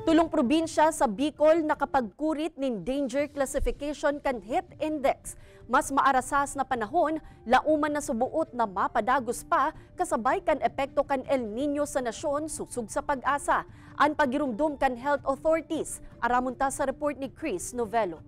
Tulong probinsya sa Bicol nakapagkurit nin danger classification kan heat index. Mas maarasas na panahon, lauman na subuot na mapadagos pa kasabay kan epekto kan El Nino sa nasyon susug sa pag-asa. Ang pagirumdum kan health authorities, aramunta sa report ni Chris Novelo.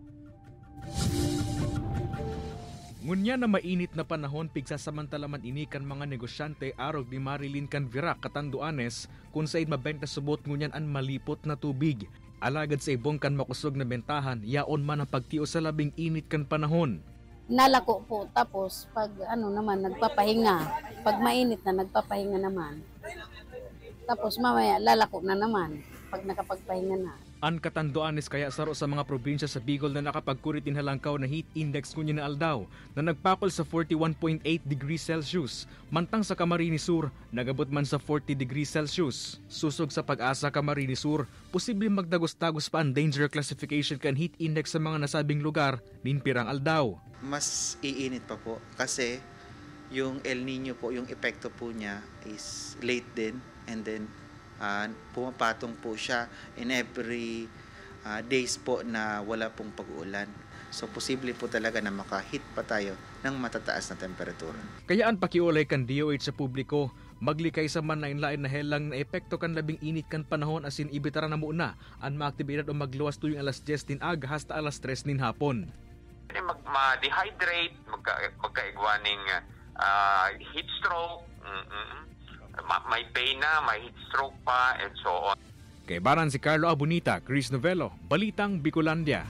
Ngunya na mainit na panahon pigsasamantalaman ini kan mga negosyante arog ni Marilyn kan Virac Catanduanes kung said mabenta subot ngunyan an malipot na tubig. Alagad sa ibong kan makusog na bentahan, yaon man ang pagtiyo sa labing init kan panahon. Nalako po, tapos pag naman nagpapahinga, pag mainit na nagpapahinga naman. Tapos mamaya lalako na naman pag nakapagpahinga na. Ang Catanduanes kaya saro sa mga probinsya sa Bicol na nakapagkurit in halangkaw na heat index kunya na aldaw na nagpakol sa 41.8 degrees Celsius. Mantang sa Camarines Sur, nagabot man sa 40 degrees Celsius. Susog sa pag-asa Camarines Sur, posible magdagos-dagos pa ang danger classification kan heat index sa mga nasabing lugar ninpirang aldaw. Mas iinit pa po kasi yung El Nino po, yung epekto po niya is late din and then pumapatong po siya in every days po na wala pong pag-uulan. So posible po talaga na makahit pa tayo ng matataas na temperatura. Kaya ang pakiulay kan DOH sa publiko, maglikay sa man na inlain na helang na epekto kan labing init kan panahon asin ibitara na muna ang maaktibidad o magluwas tuyong alas 10 din ag hasta alas 3 nin hapon. Ma-dehydrate, magkaigwaning heat stroke, may pain na, may heat stroke pa, and so on. Kay Baran si Carlo Abunita, Chris Novelo, Balitang Bicolandia.